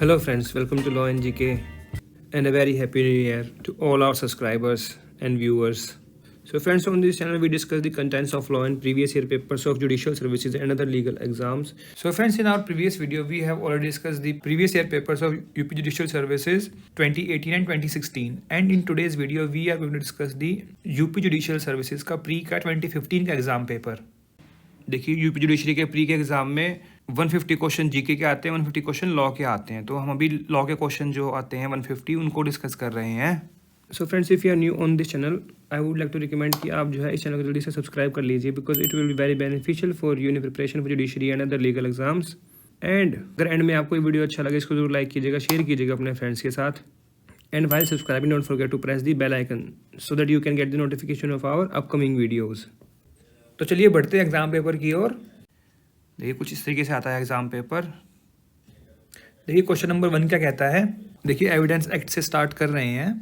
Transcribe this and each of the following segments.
Hello friends, welcome to Law and GK and a very happy new year to all our subscribers and viewers. So friends, on this channel we discuss the contents of law and previous year papers of judicial services and other legal exams. So friends, in our previous video we have already discussed the previous year papers of UP Judicial Services 2018 and 2016, and in today's video we are going to discuss the UP Judicial Services का pre का 2015 का exam paper. देखिए UP judiciary के pre के exam में 150 question GK के आते हैं, 150 क्वेश्चन लॉ के आते हैं। तो हम अभी लॉ के क्वेश्चन जो आते हैं 150 उनको डिस्कस कर रहे हैं। So friends, if you are new on this channel, I would like to recommend कि आप जो है इस चैनल को जल्दी से सब्सक्राइब कर लीजिए, because it will be very beneficial for you in preparation for judiciary and other legal exams. And अगर एंड में आपको ये वीडियो अच्छा लगे, इसको जरूर लाइक कीजिएगा, शेयर कीजिएगा अपने फ्रेंड्स के साथ। And while subscribing, don't forget to press the bell icon so that you can get the notification of our upcoming videos. तो चलिए बढ़ते हैं एग्ज़ाम पेपर की ओर। देखिए कुछ इस तरीके से आता है एग्ज़ाम पेपर। देखिए क्वेश्चन नंबर 1 क्या कहता है। देखिए एविडेंस एक्ट से स्टार्ट कर रहे हैं।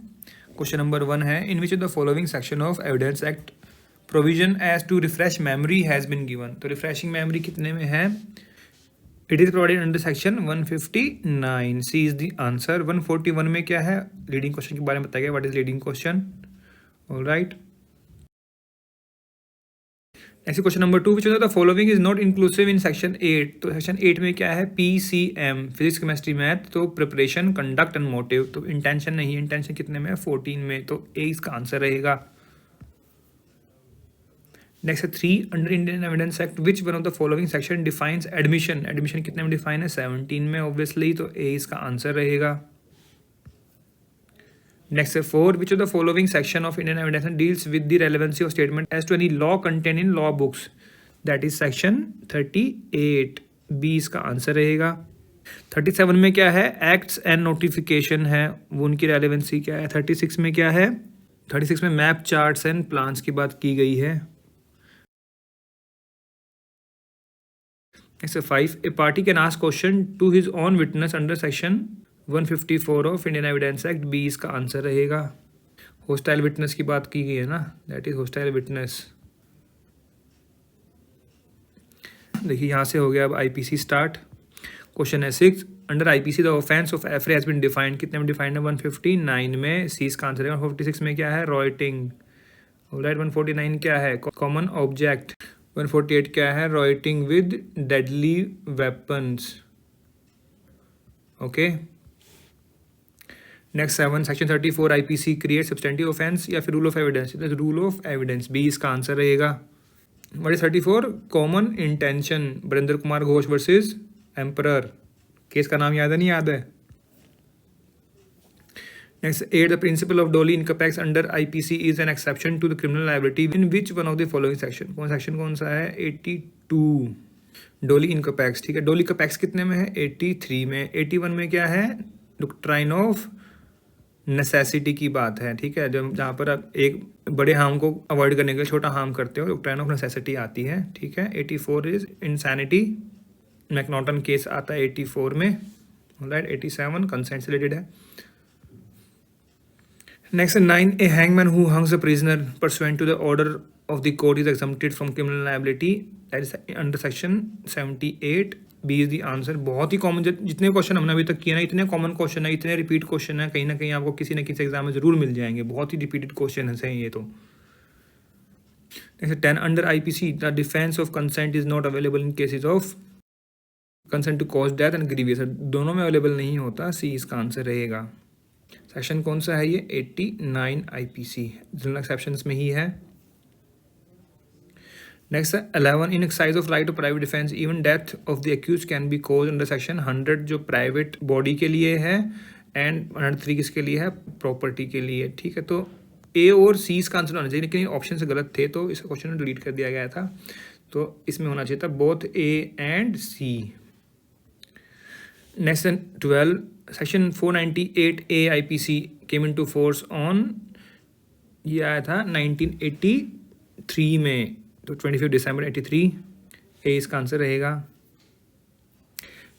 क्वेश्चन नंबर 1 है, in which of the following section of evidence act provision as to refresh memory has been given. तो रिफ्रेशिंग मेमोरी कितने में है? It is provided under section 159। C is the answer. 141 में क्या है? लीडिंग क्वेश्चन के बारे में बताया गया। What is leading question? Alright. Next question number 2, which of the following is not inclusive in section 8। तो सेक्शन 8 में क्या है? PCM, physics chemistry math. तो प्रिपरेशन, कंडक्ट एंड मोटिव। तो इंटेंशन नहीं है। इंटेंशन कितने में है? 14 में। तो ए इसका आंसर रहेगा। Next 3, under Indian evidence act which one of the following section defines admission. Admission कितने में डिफाइन है? 17 में ऑब्वियसली। तो ए इसका आंसर रहेगा। Next 4, which of the following section of Indian evidence deals with the relevancy of statement as to any law contained in law books? That is section 38। B इसका answer रहेगा। 37 में क्या है? Acts and notification है, वो उनकी relevancy क्या है? 36 में क्या है? 36 में मैप, चार्ट्स एंड प्लान्स की बात की गई है। Next 5, a party can ask question to his own witness under section 154 of Indian evidence act. B इसका आंसर रहेगा। होस्टाइल विटनेस की बात की गई है ना, दैट इज होस्टाइल विटनेस। देखिए यहाँ से हो गया अब आईपीसी स्टार्ट। क्वेश्चन है 6, under IPC the offence of affray has been defined. कितने में डिफाइंड है? 159 में। सी इसका आंसर है। 146 में क्या है? रॉयटिंग। ऑलराइट। 149 क्या है? Common object. 148 क्या है? Rioting with deadly weapons. Okay. Next 7, section 34 IPC create substantive offence या फिर rule of evidence. Rule of evidence. B इसका आंसर रहेगा। What is 34? Common intention. Barindra Kumar Ghosh versus emperor. Case का नाम याद है? नहीं याद है? Next 8, the principle of doli incapax under IPC is an exception to the criminal liability in which one of the following section. कौन सेक्शन कौन सा है? 82। डोली इनकैपेक्स। ठीक है। डोली कैपेक्स कितने में है? 83 में। 81 में क्या है? डॉक्ट्राइन ऑफ नेसेसिटी की बात है। ठीक है। जब जहाँ पर आप एक बड़े हार्म को अवॉइड करने के लिए छोटा हार्म करते हो, डॉक्ट्राइन ऑफ नेसेसिटी आती है। ठीक है। 84 इज इंसैनिटी। मैकनॉटन केस आता है 84 में। राइट। 87 कंसेंट से रिलेटेड है। Next 9, a hangman who hangs a prisoner pursuant to the order of the court is exempted from criminal liability. That is under section 78। B is the answer. बहुत ही common, जितने question हमने अभी तक किए ना, इतने कॉमन क्वेश्चन है, इतने रिपीट क्वेश्चन है, कहीं ना कहीं आपको किसी न किसी एग्जाम में जरूर मिल जाएंगे। बहुत ही रिपीटेड क्वेश्चन है ये तो। Next 10, under IPC the defence of consent is not available in cases of consent to cause death and grievous. दोनों में अवेलेबल नहीं होता। सी इसका आंसर रहेगा। सेक्शन कौन सा है ये? 89 आईपीसी जनरल एक्सेप्शंस में ही है। Next 11, in exercise of right of private defence even death of the accuse can be cause under section 100, जो प्राइवेट बॉडी के लिए है, एंड 103 किसके लिए है? प्रॉपर्टी के लिए। ठीक है। तो ए और सी इसका आंसर होना चाहिए, लेकिन ऑप्शन से गलत थे तो इस क्वेश्चन में डिलीट कर दिया गया था। तो इसमें होना चाहिए था both A and C. Next 12, section 498 A IPC came into force on, ये आया था 1983 में। तो 25 दिसंबर 83। ए इसका आंसर रहेगा।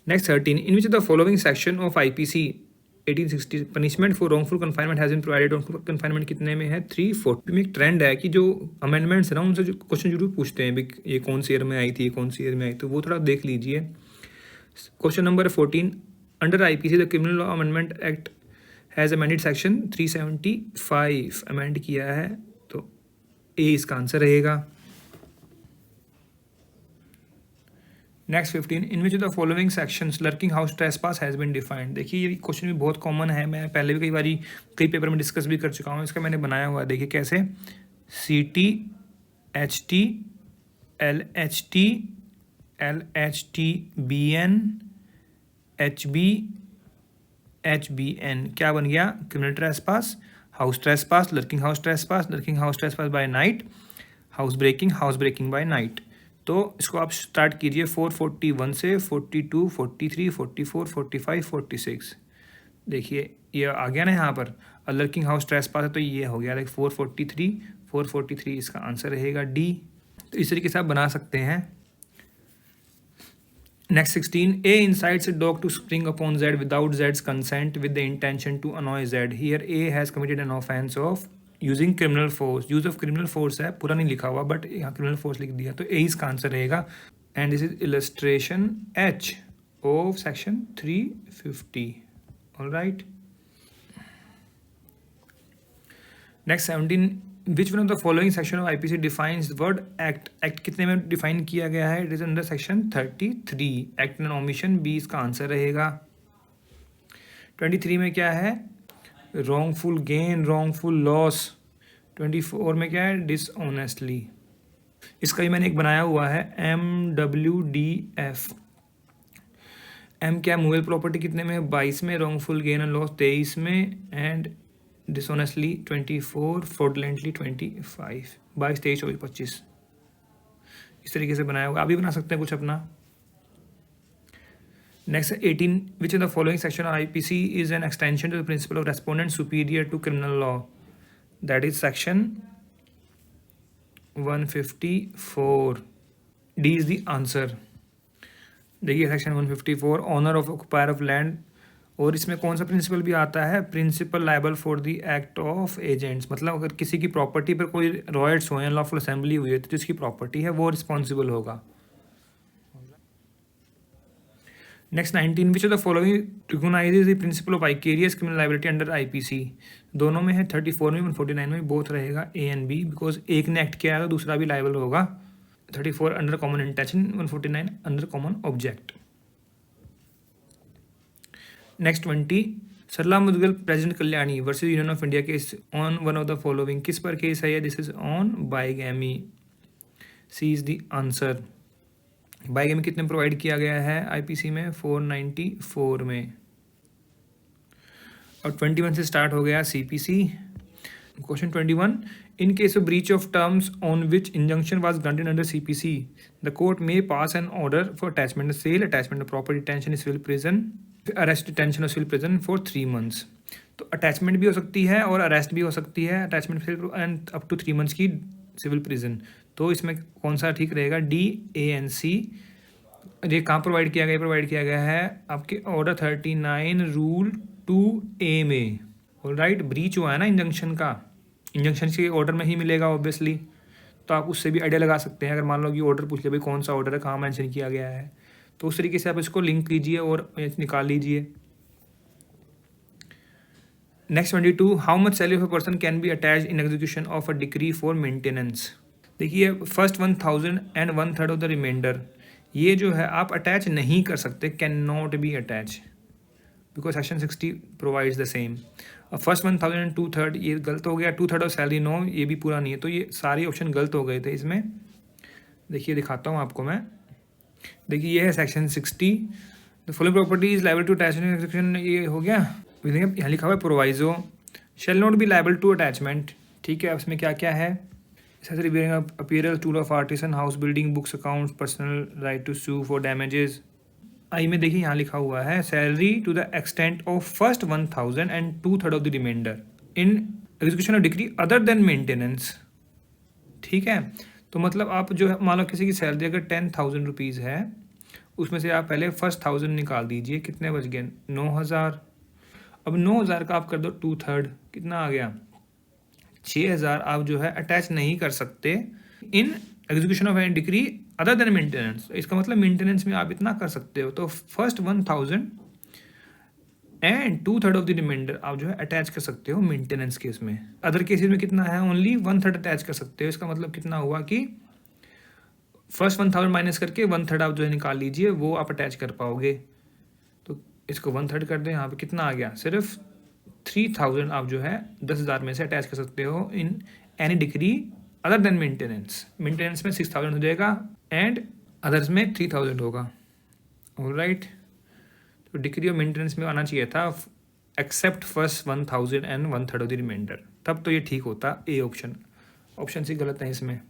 Next 13, in which the following section of IPC 1860 punishment for wrongful confinement has been provided. Wrongful confinement कितने में है? 340 में। एक ट्रेंड है कि जो अमेंडमेंट्स है ना, उनसे जो क्वेश्चन जरूर पूछते हैं, ये कौन सी ईयर में आई थी, ये कौन सी ईयर में आई, तो वो थोड़ा देख लीजिए। Question number 14, under IPC the criminal law amendment act has amended section 375 amend किया है, तो ए इसका आंसर रहेगा। Next 15, in which the following sections lurking house trespass has been defined. देखिए ये क्वेश्चन भी बहुत कॉमन है, मैं पहले भी कई पेपर में डिस्कस भी कर चुका हूँ, इसका मैंने बनाया हुआ है। देखिए कैसे, CT HT LHT LHT BN HB HBN क्या बन गया, criminal trespass, house trespass, lurking house trespass by night, house breaking by night. तो इसको आप स्टार्ट कीजिए 441 से 42, 43, 44, 45, 46। देखिए ये आ गया ना यहाँ पर, लर्किंग हाउस ट्रेसपास है तो ये हो गया, लाइक 443 इसका आंसर रहेगा डी। तो इस तरीके से आप बना सकते हैं। Next 16, A incites a dog to spring upon Z without Z's consent with the intention to annoy Z. Here A has committed an offense of using criminal force. Use of criminal force है, पूरा नहीं लिखा हुआ but यहाँ criminal force लिख दिया, तो A इसका आंसर रहेगा। And this is illustration H of section 350। Alright, next 17, which one of the following section of IPC defines word act. Act कितने में डिफाइन किया गया है, it is under section 33, act and omission, B इसका answer रहेगा। 23 में क्या है, रॉन्गफुल गेन, रॉन्गफुल लॉस। 24 में क्या है, डिसऑनेस्टली। इसका ही मैंने एक बनाया हुआ है, MWDF। एम क्या, मूवेबल प्रॉपर्टी कितने में, 22 में, रॉन्गफुल गेन एंड लॉस 23 में, एंड डिसऑनेस्टली 24, फ्रॉडलेंटली 25, 22, 23, 24, 25। इस तरीके से बनाया हुआ, आप भी बना सकते हैं कुछ अपना। Next 18, which in the following section of IPC is an extension to the principle of respondeat superior to criminal law, that is section 154, D is the answer. देखिए section 154, owner of occupier of land, और इसमें कौन सा principle भी आता है, principal liable for the act of agents. मतलब अगर किसी की प्रॉपर्टी पर कोई रॉयट्स हो या लॉफुल असेंबली हुई है तो जिसकी प्रॉपर्टी है वो रिस्पॉन्सिबल होगा। Next 19, which of the following recognises the principle of vicarious criminal liability under IPC. दोनों में है, 34 में, 149 में, बोथ रहेगा ए एंड बी, बिकॉज एक ने एक्ट किया है तो दूसरा भी लायबल होगा। 34 under common intention, 149 under common object. Next 20, Sarla Mudgal president Kalyani versus union of India case on one of the following. किस पर केस है, this is on bigamy, C is the answer. Bigamy कितने प्रोवाइड किया गया है आईपीसी में, 494 में। और 21 से स्टार्ट हो गया CPC. Question 21, in case of breach of terms on which injunction was granted under CPC the court may pass an order for attachment of sale, attachment of property, detention in civil prison, arrest detention of civil prison for 3 months। तो attachment भी हो सकती है और arrest भी हो सकती है, attachment and up to 3 months की सिविल प्रिजन। तो इसमें कौन सा ठीक रहेगा, DANC। ये कहाँ प्रोवाइड किया गया, प्रोवाइड किया गया है आपके ऑर्डर 39 रूल 2A में। ऑलराइट, ब्रीच हुआ है ना इंजंक्शन का, इंजंक्शन के ऑर्डर में ही मिलेगा ऑब्वियसली, तो आप उससे भी आइडिया लगा सकते हैं। अगर मान लो कि ऑर्डर पूछ ले भाई कौन सा ऑर्डर है, कहाँ मेंशन किया गया है, तो उस तरीके से आप इसको लिंक कीजिए और निकाल लीजिए। Next 22, how much salary of a person can be attach in execution of a decree for maintenance. देखिए first 1000 and 1/3 of the remainder, ये जो है आप अटैच नहीं कर सकते, can not be attach, because section 60 provides the same. अब first 1000 and 2/3 ये गलत हो गया, 2/3 ऑफ सैलरी नो, ये भी पूरा नहीं है, तो ये सारे ऑप्शन गलत हो गए थे इसमें। देखिए दिखाता हूँ आपको मैं, देखिए ये है section 60, the following property is liable to attachment, ये हो गया। यहाँ लिखा हुआ है proviso shall not be liable to attachment, ठीक है। उसमें क्या क्या है, apparel tool of artisan, house building, books, accounts, personal right to sue for damages. I में देखिए यहाँ लिखा हुआ है salary to the extent of first 1000 and 2/3 of the remainder in execution of decree other than maintenance, ठीक है। तो मतलब आप जो है मान लो किसी की सैलरी अगर 10,000 रुपीज़ है, उसमें से आप पहले फर्स्ट 1000 निकाल दीजिए, कितने बच गए, 9000। अब 9000 का आप कर दो 2/3, कितना आ गया, 6000। आप जो है अटैच नहीं कर सकते इन execution of any decree other than maintenance. इसका मतलब मेंटेनेंस में आप इतना कर सकते हो। तो first 1000 and 2/3 of the remainder आप जो है अटैच कर सकते हो मेंटेनेंस केस में। अदर केसेस में कितना है, ओनली 1/3 अटैच कर सकते हो। इसका मतलब कितना हुआ कि फर्स्ट 1000 माइनस करके 1/3 आप जो है निकाल लीजिए, वो आप अटैच कर पाओगे। तो इसको 1/3 कर दें, यहाँ पे कितना आ गया, सिर्फ 3000 आप जो है 10,000 में से अटैच कर सकते हो in any degree other than maintenance. Maintenance में 6000 हो जाएगा एंड अदर्स में 3000 होगा। ऑलराइट, तो डिग्री ऑफ मेंटेनेंस में आना चाहिए था except first 1000 and 1/3 of the remainder, तब तो ये ठीक होता। ए ऑप्शन, ऑप्शन सी गलत है इसमें।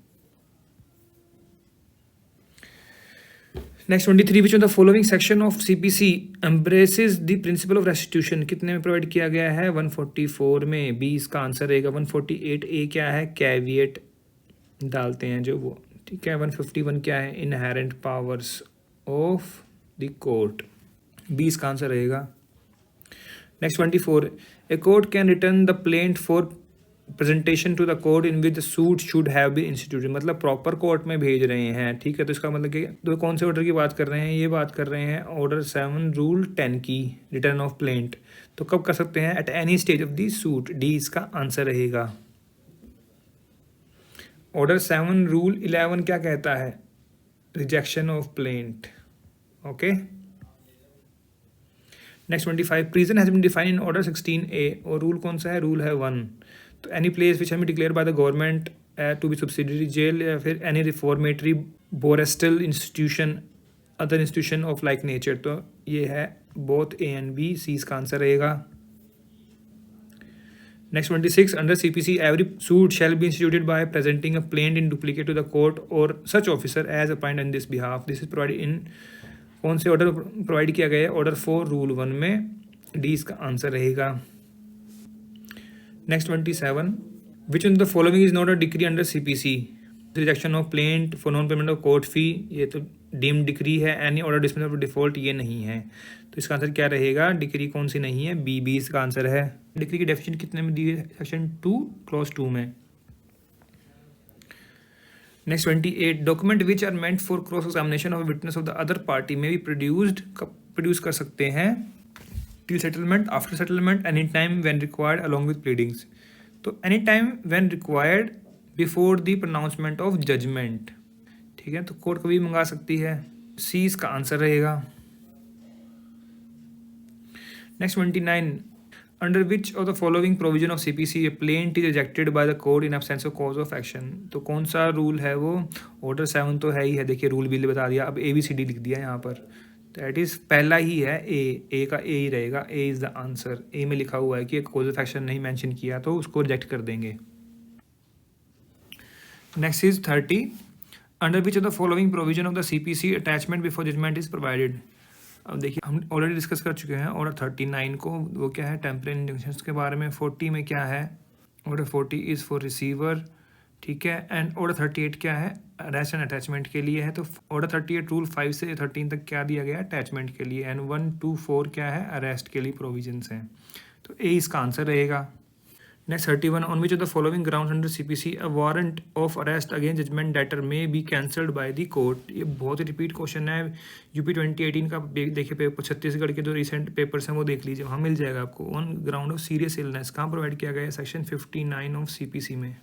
Next 23, which of the following section of CPC embraces the principle of restitution, कितने में प्रोवाइड किया गया है, 144 में। बी इसका आंसर रहेगा। 148 ए क्या है, कैविएट डालते हैं जो वो, ठीक है। 151 क्या है, inherent powers of the court, B इसका आंसर रहेगा। Next 24, a court can return the plaint for presentation to the court in which the suit should have been instituted, मतलब प्रॉपर कोर्ट में भेज रहे हैं, ठीक है। तो इसका मतलब कि तो कौन से ऑर्डर की बात कर रहे हैं, ये बात कर रहे हैं ऑर्डर 7 रूल 10 की, रिटर्न ऑफ प्लेंट। तो कब कर सकते हैं, at any stage of the suit, D इसका आंसर रहेगा। ऑर्डर 7 रूल 11 क्या कहता है, rejection of plaint, okay. Next 25, prison has been defined in order 16A, और रूल कौन सा है, रूल है 1। तो any place which has been declare by the government to be subsidiary jail, या फिर any reformatory borstal institution, other institution of like nature. तो ये है both A and B, C इसका आंसर रहेगा। Next 26, under CPC every suit shall be instituted by presenting a plaint in duplicate to the court और such officer as appointed in this behalf. This is provided in, कौन से order provide किया गया है, order 4 rule 1 में, D इसका answer रहेगा। Next 27, which in the following is not a decree under CPC, rejection of plaint for non payment of court fee, ये तो डीम्ड डिक्री है। Any order dismiss of default, ये नहीं है। तो इसका आंसर क्या रहेगा, डिक्री कौन सी नहीं है, बी, बी इसका आंसर है। डिक्री की डेफिनेशन कितने में दी है, सेक्शन 2 क्लॉज 2 में। Next 28, document which are meant for cross examination of witness of the other party may be produced, कब प्रोड्यूस कर सकते हैं, till settlement, after settlement, any time when required along with pleadings. तो any time when required before the pronouncement of judgement, ठीक है। तो court कभी मंगा सकती है, सी इसका आंसर रहेगा। Next 29, under which of the following provision of CPC A plaint is rejected by the court in absence of cause of action. तो कौन सा रूल है वो, ऑर्डर 7 तो है ही है, देखिए रूल भी बता दिया। अब ABCD लिख दिया यहाँ पर, दैट इज पहला ही है ए का ए ही रहेगा, A is the answer. A में लिखा हुआ है कि कॉज ऑफ एक्शन नहीं मेंशन किया तो उसको रिजेक्ट कर देंगे। Next is 30, under which of the following provision of the CPC attachment before judgment is provided. अब देखिए हम ऑलरेडी डिस्कस कर चुके हैं ऑर्डर 39 को, वो क्या है, टेम्परेरी इंजंक्शंस के बारे में। 40 में क्या है, ऑर्डर 40 इज़ फॉर रिसीवर, ठीक है। एंड ऑर्डर 38 क्या है, अरेस्ट एंड अटैचमेंट के लिए है। तो ऑर्डर 38 रूल 5 से 13 तक क्या दिया गया है, अटैचमेंट के लिए। एंड 1 2 4 क्या है, अरेस्ट के लिए प्रोविजंस हैं। तो ए इसका आंसर रहेगा। Next 31, on which of the following ground under CPC a warrant of arrest against judgement debtor may be cancelled by the court. ये बहुत ही रिपीट क्वेश्चन है, यूपी 2018 का देखिए पेपर, छत्तीसगढ़ के जो रिसेंट पेपर्स हैं वो देख लीजिए, वहाँ मिल जाएगा आपको। On ground of serious illness कहाँ प्रोवाइड किया गया है, सेक्शन 59 ऑफ सीपीसी में।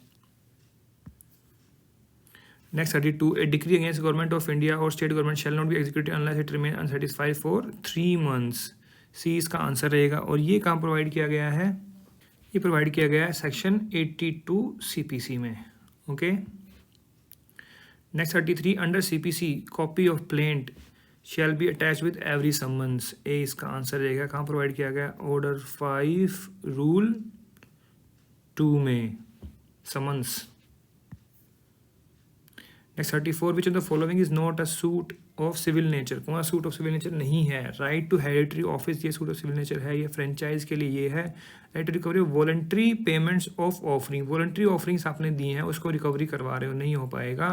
Next 32, a decree against government of India और state government shall not be executed unless it remain unsatisfied for 3 months, C इसका आंसर रहेगा। और ये कहाँ प्रोवाइड किया गया है, ये प्रोवाइड किया गया है सेक्शन 82 सीपीसी में, okay. Next 33, under CPC copy of plaint shall be attach with every summons, A इसका आंसर रहेगा। कहाँ प्रोवाइड किया गया, ऑर्डर 5 रूल 2 में, summons. Next 34, which of the following is not a suit of civil nature, कौन सा suit of civil nature नहीं है, राइट टू हेरिटरी ऑफिस, ये सूट ऑफ सिविल नेचर है। ये फ्रेंचाइज के लिए ये है, right to recovery voluntary payments of offering, voluntary offerings आपने दी हैं उसको रिकवरी करवा रहे हो, नहीं हो पाएगा।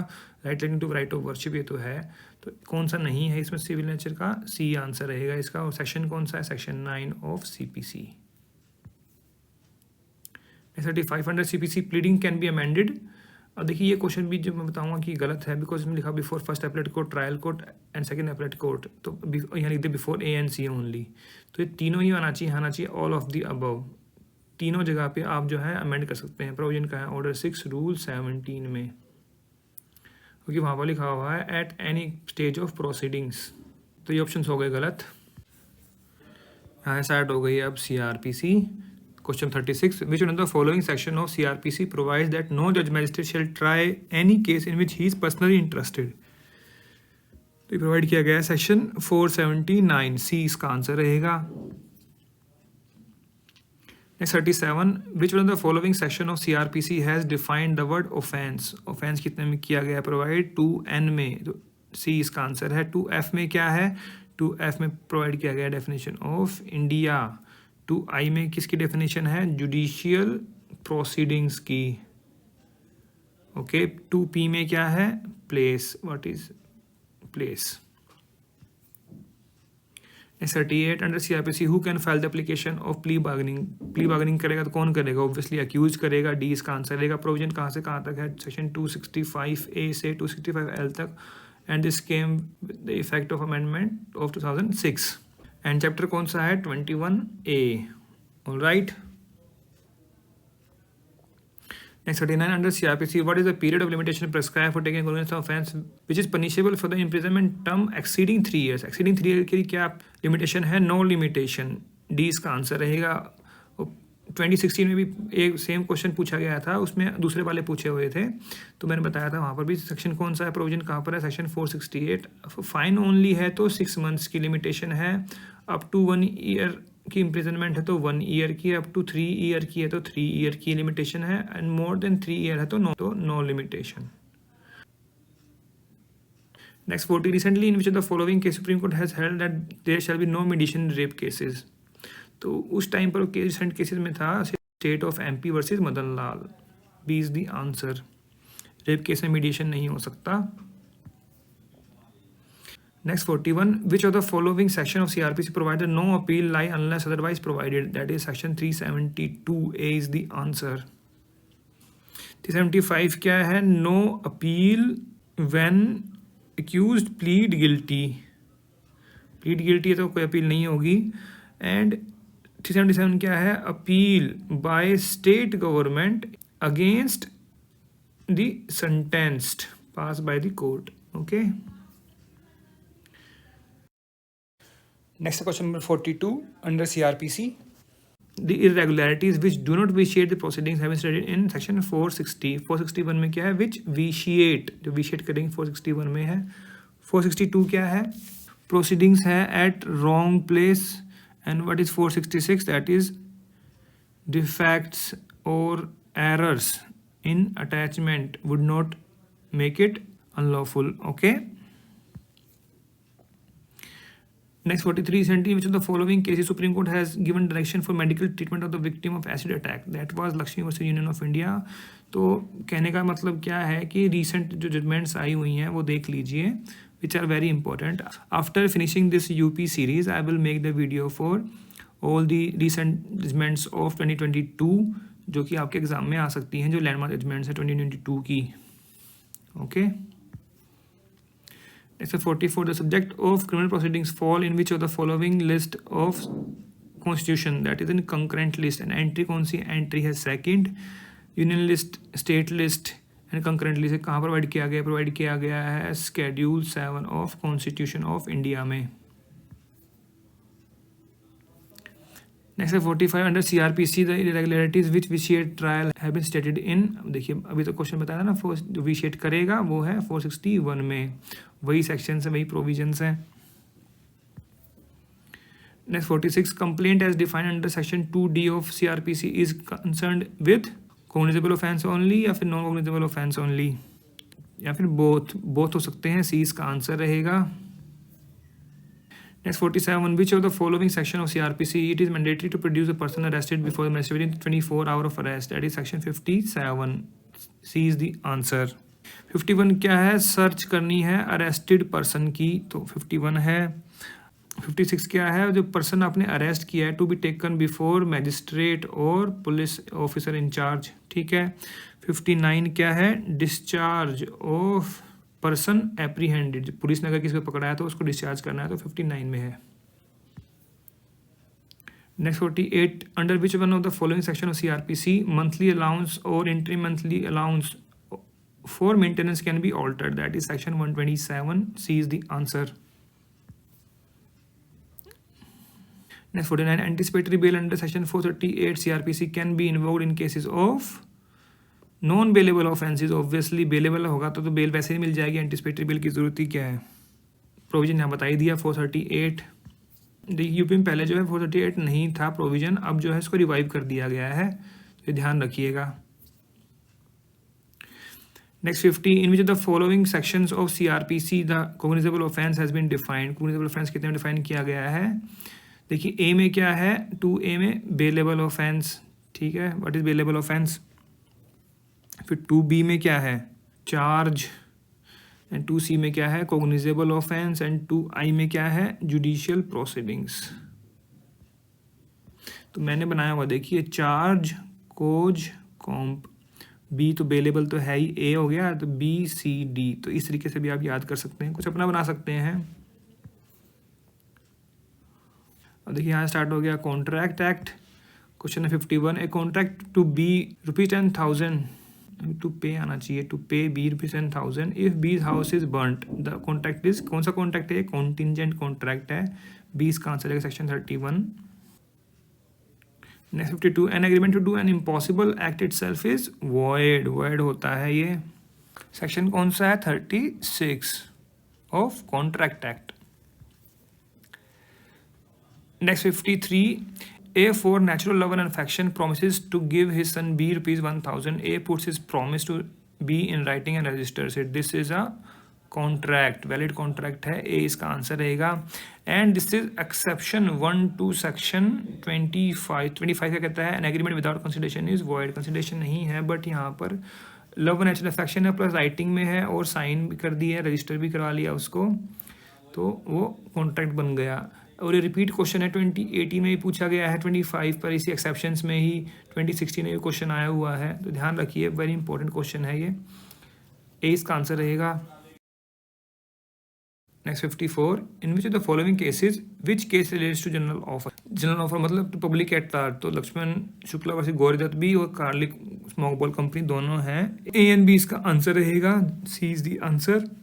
Right link to right of worship, ये तो है। तो कौन सा नहीं है इसमें सिविल नेचर का, सी आंसर रहेगा इसका। और सेक्शन कौन सा है, section 9 of CPC. 35, under CPC pleading can be amended अब देखिए ये क्वेश्चन भी जो मैं बताऊंगा कि गलत है, बिकॉज इसमें लिखा before first appellate court, trial court and second appellate court, तो यहाँ लिखते before A and C only. तो ये तीनों ही आना चाहिए ऑल ऑफ द अबव। तीनों जगह पे आप जो है अमेंड कर सकते हैं। प्रोविजन का है ऑर्डर 6 रूल 17 में, क्योंकि वहाँ पर लिखा हुआ है eight any stage of proceedings. तो ये ऑप्शन हो गए गलत। यहाँ स्टार्ट हो गई अब CRPC। Question 36, which one of the following section of CRPC provides that no जज magistrate shall try any case in which he is personally interested. तो ये प्रोवाइड किया गया है सेक्शन 479, सी इसका आंसर रहेगा। Next 37, which one of the following section of CRPC has defined the word offence. Offence कितने में किया गया है प्रोवाइड? 2N में, तो सी इसका आंसर है। 2F में क्या है? 2F में प्रोवाइड किया गया डेफिनेशन ऑफ इंडिया। 2I में किसकी डेफिनेशन है? जुडिशियल प्रोसीडिंग्स की। ओके 2P में क्या है? Place, what is place. 38, under CRPC who can file the application of plea bargaining. Plea bargaining करेगा तो कौन करेगा? ऑब्वियसली अक्यूज करेगा, डी इसका आंसर रहेगा। प्रोविजन कहाँ से कहाँ तक है? सेक्शन 265A से 265L तक, and this came with the effect of amendment of 2006। And chapter कौन सा है? 21A। Alright. Next 39, under CRPC, what is the period of limitation prescribed for taking cognizance of offence which is punishable for the imprisonment term exceeding 3 years? exceeding 3 years की क्या limitation है? No limitation, D इसका answer रहेगा। 2016 में भी एक same question पूछा गया था, उसमें दूसरे वाले पूछे हुए थे, तो मैंने बताया था वहाँ पर भी सेक्शन कौन सा है, प्रोविजन कहाँ पर है? सेक्शन 468। फाइन ओनली है तो 6 months की लिमिटेशन है, अप टू 1 year की इम्प्रिजनमेंट है तो 1 year की, अप टू 3 year की है तो 3 year की लिमिटेशन है, एंड मोर देन 3 year है तो no limitation. Next 40, recently in which of the following case Supreme court has held that there shall be no mediation rape cases. तो उस time पर रिसेंट केसेस में था state of MP versus Madan Lal, B is the answer. Rape case में mediation नहीं हो सकता। Next 41, which of the following section of CRPC provided no appeal lie unless otherwise provided? That is section 372A is the answer. 375 क्या है? No appeal when accused plead guilty. Plead guilty है तो कोई appeal नहीं होगी। And 377 क्या है? Appeal by state government against the sentenced passed by the court. Okay. Next question number 42, under CRPC, the irregularities which do not vitiate the proceedings have been stated in section 460। 461 में क्या है? which vitiate, जो vitiate करेंगे 461 में है। 462 क्या है? proceedings है at wrong place, and what is 466? that is defects or errors in attachment would not make it unlawful. Okay. Next 43, recently which of the following cases Supreme Court has given direction for medical treatment of the victim of acid attack? That was Lakshmi versus Union of India। तो कहने का मतलब क्या है कि recent जो judgments आई हुई हैं वो देख लीजिए, which are very important। After finishing this UP series, I will make the video for all the recent judgments of 2022 जो कि आपके एग्जाम में आ सकती हैं, जो लैंडमार्क जजमेंट्स है 2022 की। Okay. Next 44, the subject of criminal proceedings fall in which of the following list of constitution? That is in concurrent list, and entry कौन सी? entry है second, union list, state list and concurrent list कहाँ provide किया गया? Provide किया गया है schedule 7 of constitution of India में। Next 45, under CRPC the irregularities which vitiate trial have been stated in, देखिए अभी तो क्वेश्चन बताया ना, जो विशिएट करेगा वो है 461 में, वही सेक्शन है, वही प्रोविजंस हैं। Next 46, complaint as defined under section 2D of CRPC is concerned with cognizable offence only या फिर non cognizable offence only, या फिर बोथ हो सकते हैं, सी इसका आंसर रहेगा। Next 47, which of the following section of CRPC it is mandatory to produce a person arrested before the magistrate within 24 hours of arrest? That is section 57, C is the answer। 51 क्या है? Search करनी है arrested person की, तो 51 है। 56 क्या है, जो पर्सन आपने अरेस्ट किया है to be taken before magistrate और पुलिस ऑफिसर इंचार्ज, ठीक है। 59 क्या है, discharge of person apprehended, police ने अगर किसी को पकड़ा है तो उसको डिस्चार्ज करना है, तो 59 में है। Next 48, under which one of the following section of CRPC monthly allowance और interim monthly allowance for maintenance can be altered, that is section 127, C is the answer. Next 49, anticipatory bail under section 438 CRPC can be invoked in cases of non bailable offences. Obviously bailable होगा तो bell वैसे ही मिल जाएगी, anticipatory bell की जरूरत ही क्या है। Provision यहाँ बता ही दिया 438। देखिए यूपी में पहले जो है 438 नहीं था प्रोविजन, अब जो है इसको रिवाइव कर दिया गया है, तो ध्यान रखिएगा। Next 50, in which the following sections of CRPC the cognizable offence has been defined. Cognizable offence कितने में डिफाइन किया गया है, देखिए ए में क्या है, 2A में बेलेबल ऑफेंस, ठीक है, व्हाट इज बेलेबल ऑफेंस। फिर 2B में क्या है, चार्ज, एंड 2C में क्या है, कॉग्निजेबल ऑफेंस, एंड 2I में क्या है, जुडिशियल प्रोसीडिंग्स। तो मैंने बनाया हुआ देखिए, चार्ज, कोज, कॉम्प, बी तो बेलेबल तो है ही, ए हो गया, तो BCD, तो इस तरीके से भी आप याद कर सकते हैं, कुछ अपना बना सकते हैं। और देखिए यहाँ स्टार्ट हो गया कॉन्ट्रैक्ट एक्ट। क्वेश्चन है 51, a contract to be ₹10,000 to pay आना चाहिए, to pay be ₹10,000 if B's house is burnt, the contract is, कौन सा कॉन्ट्रैक्ट है, कॉन्टिजेंट कॉन्ट्रैक्ट है, बी इसका आंसर है section 31। Next 52, an agreement to do an impossible act itself is void, void होता है ये, सेक्शन कौन सा है, 36 of contract act. Next 53, A for natural love and affection promises to give his son B ₹1,000. A puts his promise to B in writing and registers it. This is a contract, valid contract है, A इसका answer रहेगा। And this is exception 1 to section 25। 25 क्या कहता है, an agreement without consideration is void। consideration नहीं है, but यहाँ पर लव नेचुरल अफेक्शन है, प्लस राइटिंग में है, और साइन भी कर दी है, रजिस्टर भी करवा लिया उसको, तो वो कॉन्ट्रैक्ट बन गया। और ये रिपीट क्वेश्चन है, 2018 में भी पूछा गया है, 25 पर इसी एक्सेप्शंस में ही 2016 में भी क्वेश्चन आया हुआ है, तो ध्यान रखिए, वेरी इंपॉर्टेंट क्वेश्चन है ये, ए इसका आंसर रहेगा। Next 54, in which the following cases which case relates to general offer. General offer मतलब तो पब्लिक एट लार्ज, तो लक्ष्मण शुक्ला वर्सेस गौरीदत्त भी और कार्लिक स्मोक बॉल कंपनी दोनों हैं, ए एंड बी इसका आंसर रहेगा, C is the answer.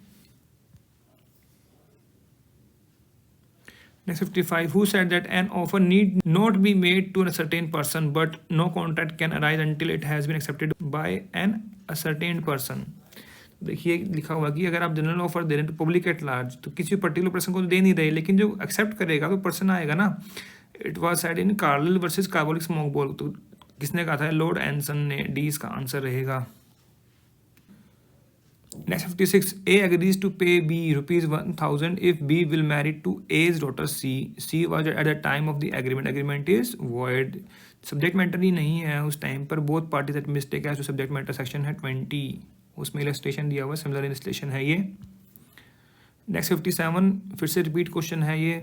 Next 55, who said that an offer need not be made to a certain person but no contract can arise until it has been accepted by an ascertained person। देखिए लिखा हुआ कि अगर आप general offer दे रहे हैं तो public at large, तो किसी पर्टिकुलर पर्सन को तो दे नहीं रहे, लेकिन जो एक्सेप्ट करेगा तो पर्सन आएगा ना। It was said in Carlill versus carbolic smoke ball, तो किसने कहा था, लॉर्ड एंसन ने, डी इसका आंसर रहेगा। Next 56, A agrees to pay B ₹1,000 if B will marry to A's daughter C. C was at the time of the agreement. Agreement is void. Subject matter ही नहीं है उस टाइम पर, both parties eight mistake है, जो subject matter section है 20, उसमें illustration दिया हुआ, सिमिलर इलस्ट्रेशन है ये। नेक्स्ट 57, फिर से रिपीट क्वेश्चन है ये,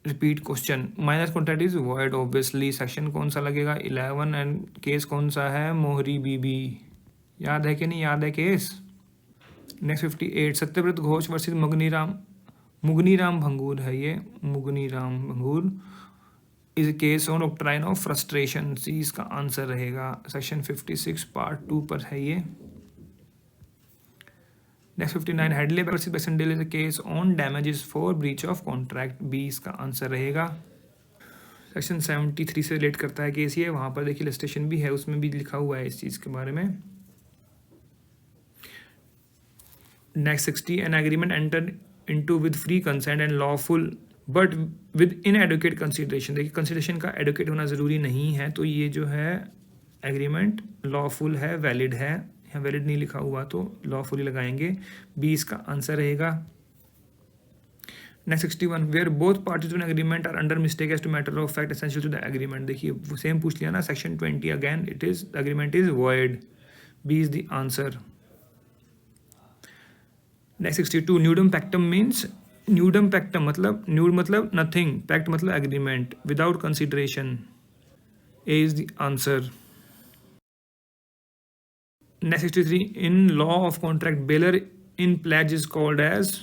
repeat question, minus contract is void, obviously section कौन सा लगेगा, 11, एंड केस कौन सा है, मोहरी बीबी, याद है कि नहीं याद है case. Next 58, Satyabrata Ghosh versus Mugneeram Bangur है ये, Mugneeram Bangur is case on doctrine of frustration, C इसका आंसर रहेगा, सेक्शन 56 पार्ट 2 पर है ये। Next 59, Hadley versus Baxendale is a case on damages for breach of contract, B इसका आंसर रहेगा। सेक्शन 73 से रिलेट करता है केस ये, वहाँ पर देखिए इलस्ट्रेशन भी है, उसमें भी लिखा हुआ है इस चीज़ के बारे में। Next 60, an agreement entered into with free consent and lawful but with inadequate consideration। देखिए कंसिडरेशन का एडुकेट होना ज़रूरी नहीं है, तो ये जो है एग्रीमेंट लॉफुल है, वैलिड है, यहाँ वैलिड नहीं लिखा हुआ तो लॉफुल ही लगाएंगे, बी इसका आंसर रहेगा। Next 61, where both parties to an agreement are under mistake as to matter of fact essential to the agreement. देखिए सेम पूछ लिया ना, section 20 again, it is agreement is void, B is the answer. Next 62, nudum pactum means nudum pactum मतलब nude मतलब nothing, pact मतलब agreement, without consideration. A is the answer. Next 63, in law of contract bailor in pledge is called as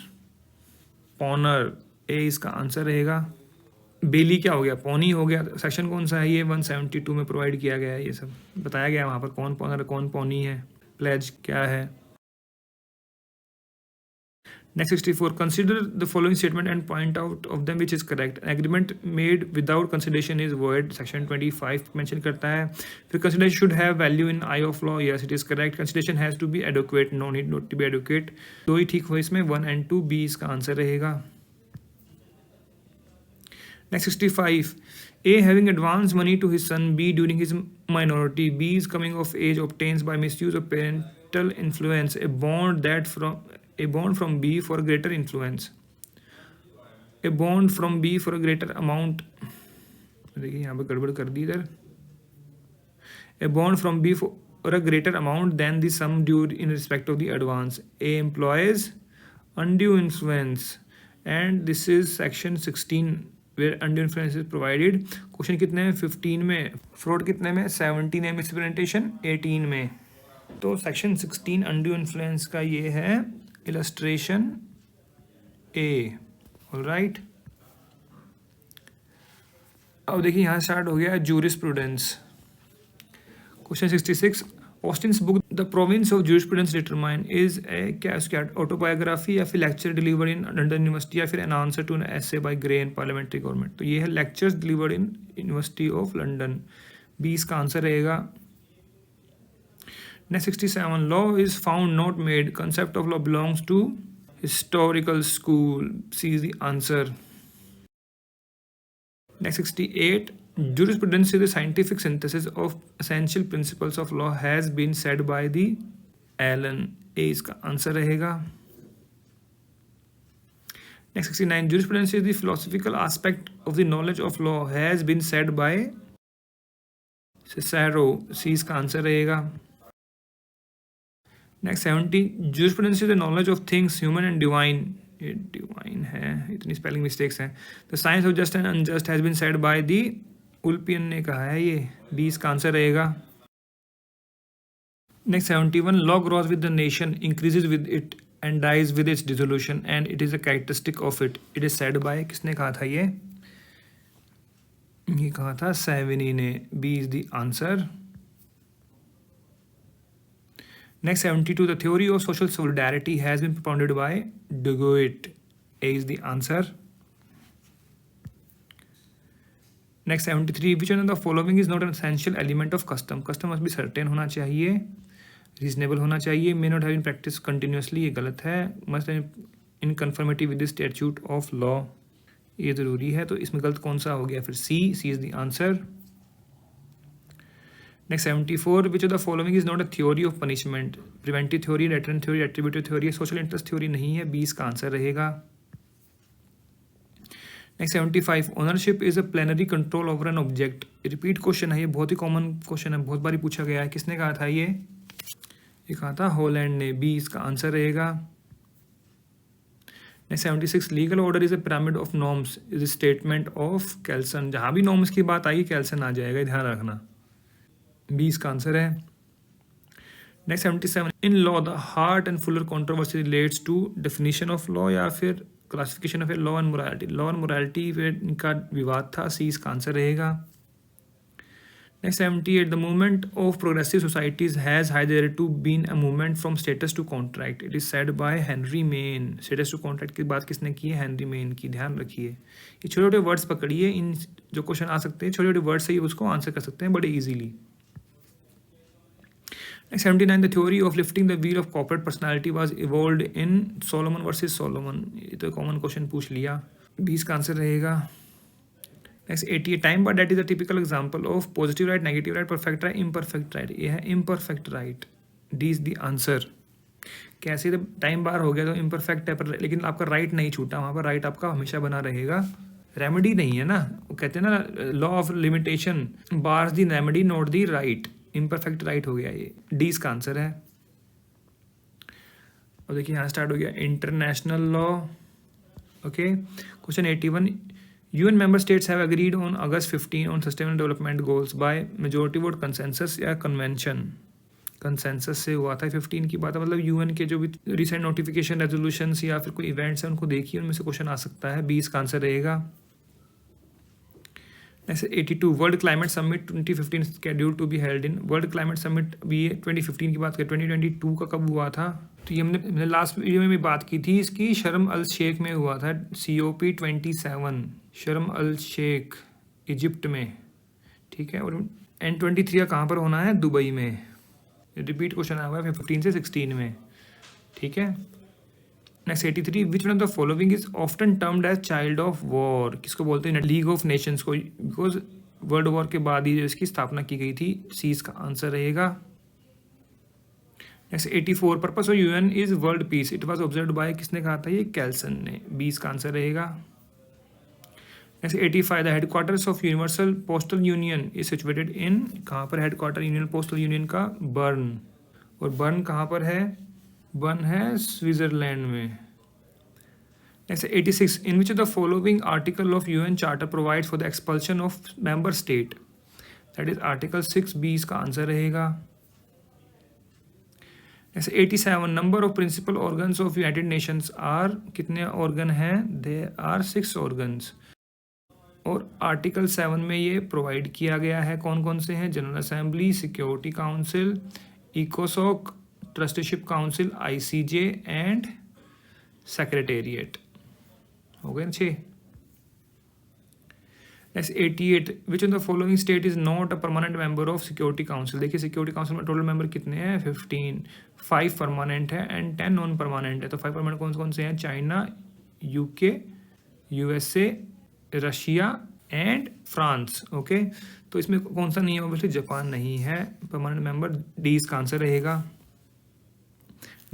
pawner. A इसका answer रहेगा। बेली क्या हो गया, पौनी हो गया। सेक्शन कौन सा है ये, 172 में प्रोवाइड किया गया है, ये सब बताया गया है वहाँ पर कौन पॉनर कौन पौनी है, प्लेज क्या है। Next 64, consider the following statement and point out of them which is correct. Agreement made without consideration is void, section 25 mention करता है। फिर consideration should have value in eye of law, yes it is correct. Consideration has to be adequate, no need not to be adequate. दो ही ठीक हो इसमें, 1 and 2, B इसका answer रहेगा। Next 65, A having advanced money to his son B during his minority, B's coming of age obtains by misuse of parental influence a bond from B for greater influence, a bond from B for a greater amount। देखिए यहाँ पे गड़बड़ कर दी इधर। A bond from B for a greater amount than the sum due in respect of the advance, A employs undue influence, and this is section 16 where undue influence is provided। Question कितने में, 15 में, fraud कितने में, 17 में, misrepresentation 18 में। तो section 16 undue influence का ये है इलस्ट्रेशन ए। ऑलराइट, अब देखिए यहाँ स्टार्ट हो गया jurisprudence. Question 66, Austin's book the province of jurisprudence determined is a क्या उसकी ऑटोबायोग्राफी या फिर lecture delivered in London university या फिर an answer to an essay by Grey in parliamentary government. तो ये है lectures delivered in university of London, B इसका आंसर रहेगा। Next 67, law is found not made, concept of law belongs to historical school, C is the answer. Next 68, jurisprudence is the scientific synthesis of essential principles of law has been said by the Allen, A इसका answer रहेगा। Next 69, jurisprudence is the philosophical aspect of the knowledge of law has been said by Cicero, C इसका answer रहेगा। Next 70, jurisprudence is the knowledge of things human and divine, ये divine है, इतनी spelling mistakes हैं। The science of just and unjust has been said by the Ulpian ने कहा है ये, बी इसका आंसर रहेगा। Next 71, law grows with the nation, increases with it and dies with its dissolution and it is a characteristic of it, it is said by, किसने कहा था ये कहा था सेवेनी ने, B is the answer. Next 72, the theory of social solidarity has been propounded by De Guatt, A is the answer। Next 73, which one of the following is not an essential element of custom? Custom must be certain होना चाहिए, reasonable होना चाहिए, may not have been practiced continuously, ये गलत है, must have in conformity with the statute of law, ये ज़रूरी है। तो इसमें गलत कौन सा हो गया फिर, C is the answer। Next 74, which of the following is not a theory of punishment? Preventive theory, deterrent theory, attributive theory, social interest theory नहीं है, 20 का आंसर रहेगा। Next 75, ownership is a plenary control over an object। Repeat question है ये, बहुत ही common question है, बहुत बारी पूछा गया है। किसने कहा था ये कहा था हॉलैंड ने, 20 का आंसर रहेगा। Next 76, legal order is a pyramid of norms, is a statement of Kelsen। जहाँ भी नॉर्म्स की बात आई कैल्सन आ जाएगा, ध्यान रखना, 20 का आंसर है। Next 77, in law the heart and Fuller controversy relates to definition of law या फिर classification of law and morality, law and morality पे इनका विवाद था, सी इसका आंसर रहेगा। Next 78, the movement of progressive societies has Haider to been a movement from status to contract, it is said by Henry main. Status to contract की बात किसने की है, हेनरी मेन की, ध्यान रखिए। ये छोटे छोटे वर्ड्स पकड़िए, इन जो क्वेश्चन आ सकते हैं छोटे छोटे वर्ड्स से ही उसको आंसर कर सकते हैं बड़े easily. Next 79, the theory of lifting the wheel of corporate personality was evolved in Solomon versus Solomon, ये तो कॉमन क्वेश्चन पूछ लिया, 20 का आंसर रहेगा। Next 88, time bar debt is a typical example of positive right, negative right, perfect right, imperfect right, ये है imperfect right, D is the answer. कैसे, जब टाइम बार हो गया तो इम्परफेक्ट है पर लेकिन आपका राइट नहीं छूटा, वहाँ पर राइट आपका हमेशा बना रहेगा, रेमेडी नहीं है ना, वो कहते हैं ना law of limitation, bars the remedy not the right, imperfect right हो गया, ये डी इसका आंसर है। और देखिए यहाँ स्टार्ट हो गया international law, okay, question 81, UN member states have agreed on August 15 on sustainable development goals by majority vote, consensus या convention। कंसेंसस से हुआ था 15 की बात है, मतलब यूएन के जो भी रिसेंट नोटिफिकेशन रेजोल्यूशंस या फिर कोई इवेंट्स हैं उनको देखिए, उनमें से क्वेश्चन आ सकता है। 20 का आंसर रहेगा। Next 82, world climate summit 2015 schedule to be held in. World climate summit अभी 2015 की बात करें, 2022 का कब हुआ था? तो ये हमने लास्ट वीडियो में भी बात की थी इसकी, शर्म अल शेख में हुआ था, COP 27, शर्म अल शेख इजिप्ट में, ठीक है। और N23 का कहाँ पर होना है? दुबई में। रिपीट क्वेश्चन आया हुआ है 15 से 16 में, ठीक है। Next 83, which one of the following is often termed as child of war. किसको बोलते हैं? लीग ऑफ नेशंस को, बिकॉज वर्ल्ड वॉर के बाद ही जो इसकी स्थापना की गई थी। सी इसका आंसर रहेगा। Next 84, purpose of UN is world peace, it was observed bye, किसने कहा था? ये कैल्सन ने। 20 का आंसर रहेगा। Next 85, the headquarters of Universal Postal Union is situated in. कहाँ पर हेडक्वार्टर यूनियन पोस्टल यूनियन का? बर्न। और बर्न कहाँ पर है? बर्न है स्विट्जरलैंड में। Next 86, in which of the following article of UN charter provides for the expulsion of member state, that is article 6। 20 का आंसर रहेगा। Next 87, number of principal organs of United Nations are. कितने organ हैं? They are 6 organs. और article 7 में ये provide किया गया है। कौन कौन से हैं? जनरल असेंबली, सिक्योरिटी काउंसिल, इकोसॉक, trusteeship council, ICJ and secretariat. हो गए 6। Next 88, which of the following state is not a permanent member of security council. देखिए सिक्योरिटी काउंसिल में टोटल मेंबर कितने हैं? 15, 5 परमानेंट है एंड 10 नॉन परमानेंट है। तो 5 परमानेंट कौन कौन से हैं? China, UK, USA, Russia and France. Okay, तो इसमें कौन सा नहीं है? ऑब्वियसली जापान नहीं है परमानेंट मेंबर। डी इसका आंसर रहेगा।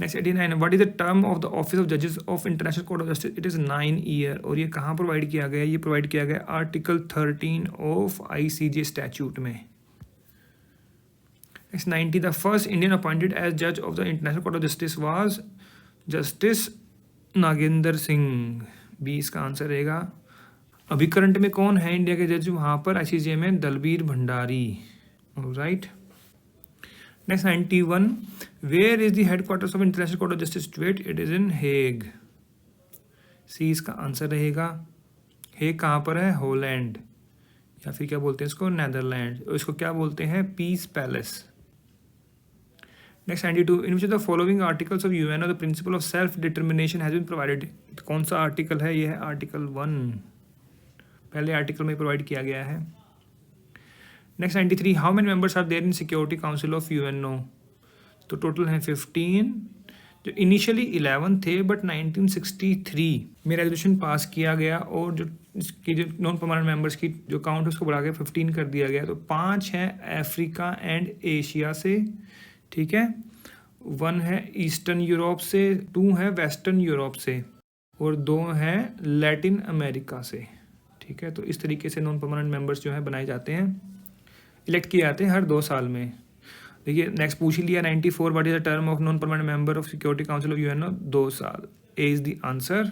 Next 89, what is the term of the office of जजेस of international court of justice? It is 9 year. और ये कहाँ प्रोवाइड किया गया? ये प्रोवाइड किया गया आर्टिकल 13 ऑफ ICJ स्टैट्यूट में। Next 90, the first Indian appointed as जज of the international court of justice was justice Nagendra Singh. 20 का आंसर रहेगा। अभी करंट में कौन है इंडिया के जज वहाँ पर ICJ में? Dalveer Bhandari. Right. Next 91, where is the headquarters of international court of justice situate? It is in Hague. C इसका आंसर रहेगा। हेग कहाँ पर है? हॉलैंड, या फिर क्या बोलते हैं इसको? नेदरलैंड। और इसको क्या बोलते हैं? Peace Palace. Next 92, in which the following articles of UN the principle of self determination has been provided. कौन सा आर्टिकल है? यह है आर्टिकल 1, पहले आर्टिकल में प्रोवाइड किया गया है। Next 93, how many members are there in security council of UNO? तो टोटल हैं 15, जो इनिशियली 11 थे, बट 1963 में रेजोल्यूशन पास किया गया और जो इसकी जो नॉन परमानेंट मेंबर्स की जो काउंट है उसको बढ़ा के 15 कर दिया गया। तो 5 हैं अफ्रीका एंड एशिया से, ठीक है, 1 है ईस्टर्न यूरोप से, 2 है वेस्टर्न यूरोप से और 2 हैं लैटिन अमेरिका से, ठीक है। तो इस तरीके से नॉन परमानेंट मेंबर्स जो है बनाए जाते हैं, इलेक्ट किए जाते हैं हर 2 साल में। देखिए नेक्स्ट पूछ ही लिया 94, what is the term of non permanent member of security council of UNO? 2 साल। A is the answer.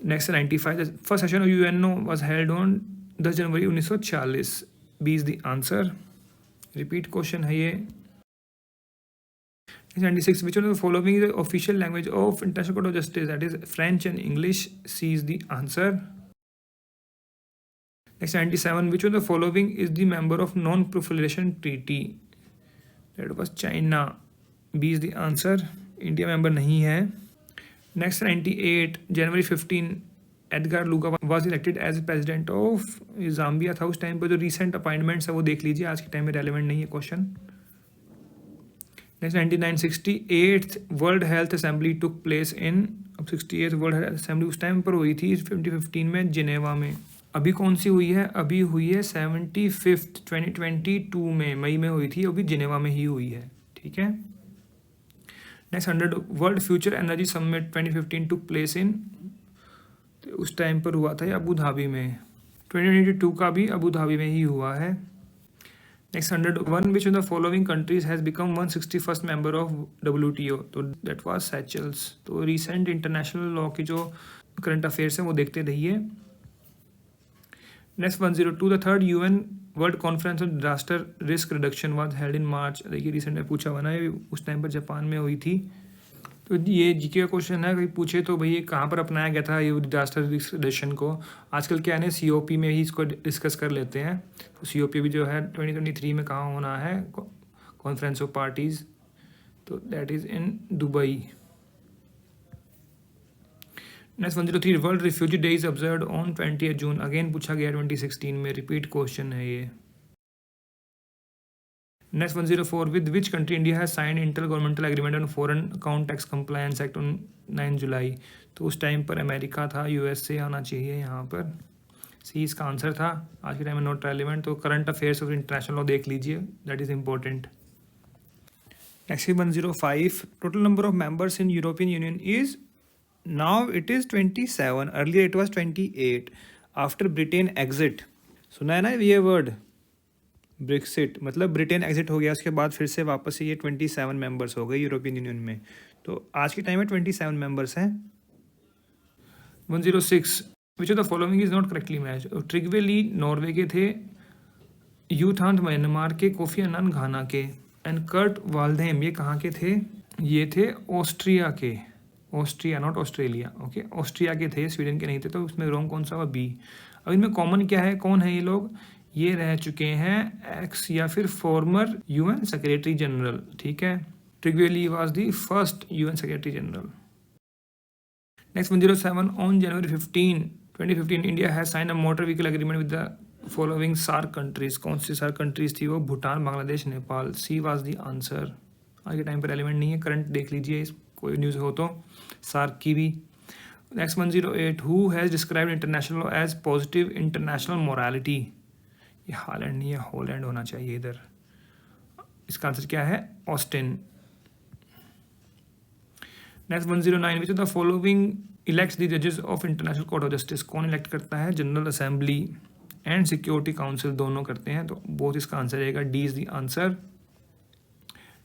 Next 95, the first session of UNO was held on 10 January 1940। B is the answer. Repeat question है ये। 96, which one of the following is the official language of International Court of Justice? That is French and English. C is the answer. Next 97, which one of the following is the member of Non-Proliferation Treaty? That was China. B is the answer. India member नहीं है. Next 98, January 15, Edgar Lungu was elected as president of Zambia था उस time पर। जो recent appointments है वो देख लीजिए, आज के टाइम में relevant नहीं है question. Next 99, 68th World Health Assembly took place in, अब 68th World Health Assembly उस टाइम पर हुई थी 2015 में जिनेवा में। अभी कौन सी हुई है? अभी हुई है 75th 2022 में, मई में हुई थी, अभी जिनेवा में ही हुई है, ठीक है। Next 100, world future energy summit 2015 took place in, तो उस टाइम पर हुआ था अबू धाबी में। 2022 का भी अबू धाबी में ही हुआ है। Next 101, which of the following countries has become 161st member of WTO? तो that was Seychelles. तो recent international law की जो current affairs है वो देखते रहिए. Next 102, the third UN World Conference on Disaster Risk Reduction was held in March. देखिए recent में पूछा हुआ ना, उस टाइम पर जापान में हुई थी. तो ये जीके का क्वेश्चन है, कहीं पूछे तो भाई कहाँ पर अपनाया गया था ये डिजास्टर रिस्क रिडक्शन को. आजकल क्या है, COP में ही इसको डिस्कस कर लेते हैं. तो COP भी जो है 2023 में कहाँ होना है, कॉन्फ्रेंस ऑफ पार्टीज़, तो that is in Dubai. Next 103, world refugee day is observed on 20 June. Again पूछा गया 2016 में, रिपीट क्वेश्चन है ये. Next 104, with which country India has signed intergovernmental agreement on foreign account tax compliance act on 9 जुलाई. तो उस time पर America था, USA आना चाहिए यहाँ पर. सी इसका आंसर था. आज के टाइम में नॉट रेलिवेंट. तो current affairs of international law देख लीजिए, that is important. Next 105, total number of members in European union is now it is 27. Earlier it was 28 after Britain exit. सुना है ना ये वर्ड, ब्रेक्सिट, मतलब Britain exit हो गया, उसके बाद फिर से वापस ये 27 मेंबर्स हो गए यूरोपियन यूनियन में. तो आज के टाइम में 27 मेंबर्स हैं. 106, which of the following is not correctly match. Trygve Lie Norway के थे, यूथांत म्यांमार के, कोफी अन्नान घाना के, एंड कर्ट वाल्डेम ये कहाँ के थे, ये थे ऑस्ट्रिया के. Austria not Australia. Okay, Austria के थे, स्वीडन के नहीं थे. तो उसमें रॉन्ग कौन सा हुआ, बी. अब इनमें कॉमन क्या है, कौन है ये लोग, ये रह चुके हैं एक्स या फिर फॉर्मर UN सेक्रेटरी जनरल. ठीक है, Trygve Lie was the first UN secretary general. Next 107, on January 15, 2015 India has sign a motor vehicle agreement with the following SAARC countries. कौन सी सार्क कंट्रीज थी वो, Bhutan, Bangladesh, Nepal. C was the answer. आज के time पर element नहीं है, करंट देख लीजिए, कोई न्यूज़ हो तो सार्क की भी. Next 108, who has described international law as positive international morality. ये हालैंड नहीं है, हॉलैंड होना चाहिए इधर. इसका आंसर क्या है, Austin. Next 109, which of the following elects the जजेस of international court of justice. कौन इलेक्ट करता है, general assembly and security council दोनों करते हैं. तो बोथ इसका आंसर रहेगा, D is the answer.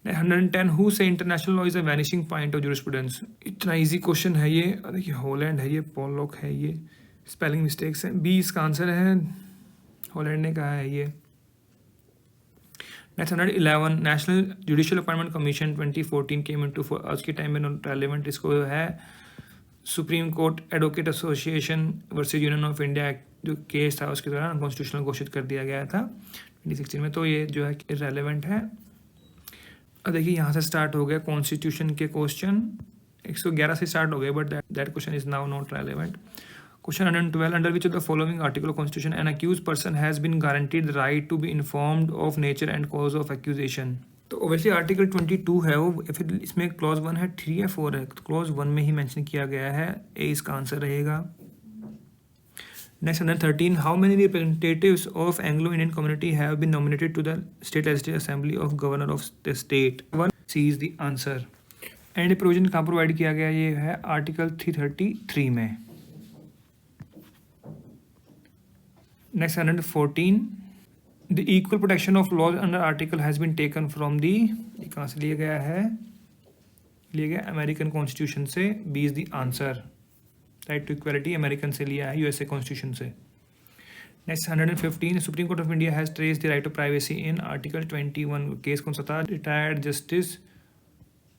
110, who say international law is a vanishing point of jurisprudence. इतना इजी क्वेश्चन है ये. देखिए हॉलैंड है ये, पॉलॉक है ये, स्पेलिंग मिस्टेक्स है. बी इसका आंसर है, हॉलैंड ने कहा है ये. Next 111, national judicial appointment commission 2014 केम इनटू फोर्स. आज के टाइम में नॉट रेलेवेंट. इसको है supreme court advocate association versus union of India जो केस था उसके दौरान कॉन्स्टिट्यूशनल घोषित कर दिया गया था 2016 में. तो ये जो है इररेलेवेंट है. अब देखिए यहाँ से स्टार्ट हो गया कॉन्स्टिट्यूशन के क्वेश्चन, 111 से स्टार्ट हो गए, but that question is now not relevant. Question 112, under which of the following article of Constitution an accused person has been guaranteed the right to be informed of nature and cause of accusation. तो obviously article 22 है वो, फिर इसमें clause 1 है, 3 या 4 है. तो clause 1 में ही मेंशन किया गया है, ए इसका आंसर रहेगा. Next 113, how many representatives of Anglo Indian community have been nominated to the state legislative assembly of governor of the state. 1, C is the answer. And provision कहाँ प्रोवाइड किया गया, ये है आर्टिकल 333 में. Next 114, the equal protection of laws under article has been taken from the, ये कहाँ से लिया गया है, लिया गया अमेरिकन कॉन्स्टिट्यूशन से. B is the answer. Right to equality American से लिया है, USA कॉन्स्टिट्यूशन से. Next 115, supreme court of India has trace the right to privacy in article 21. Case कौन सा था, retired justice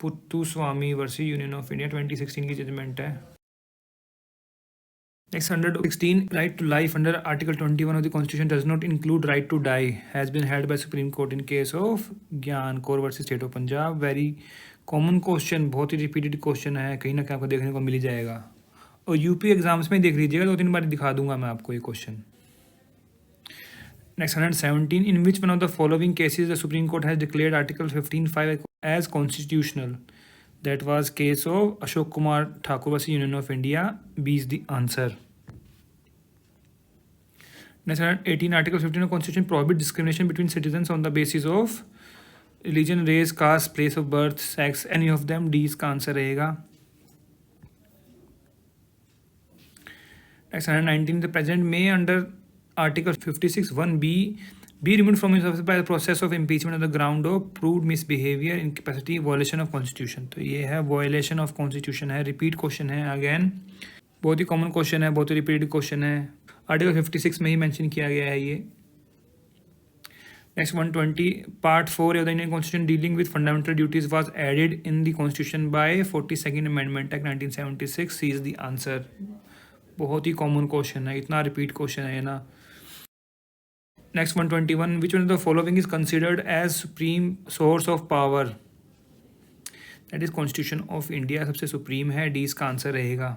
Puttaswamy versus union of India, 2016 की judgement है. Next 116, right to life under Article 21 of the Constitution does not include right to die has been held by Supreme Court in case of ज्ञान Kaur versus state of Punjab. Very common question, बहुत ही repeated question है, कहीं ना कहीं आपको देखने को मिल जाएगा. और यूपी एग्जाम्स में देख लीजिएगा, 2-3 बार दिखा दूंगा मैं आपको ये question. Next 117, in which one of the following cases the supreme court has declared article 15(5) as constitutional. That was case of Ashok Kumar Thakur versus Union of India. B is the answer. Next 18, Article 15 of Constitution prohibit discrimination between citizens on the basis of religion, race, caste, place of birth, sex, any of them. D इसका answer रहेगा. Next 119, the president may under Article 56(1)(b) be remove from his office by the process of impeachment on the ground of proved misbehaviour, incapacity, violation of constitution. तो ये है violation of constitution है, repeat question है again, बहुत ही common question है, बहुत ही repeated question है, आर्टिकल 56 में ही मेंशन किया गया है ये। Next 120 part 4 of the Indian Constitution dealing with fundamental duties was added in the Constitution by 42nd Amendment Act 1976. C is the answer। बहुत ही कॉमन क्वेश्चन है, इतना रिपीट क्वेश्चन है ना। Next 121 which one of the following is considered as supreme source of power, that is constitution of India सबसे supreme है, D इसका answer रहेगा।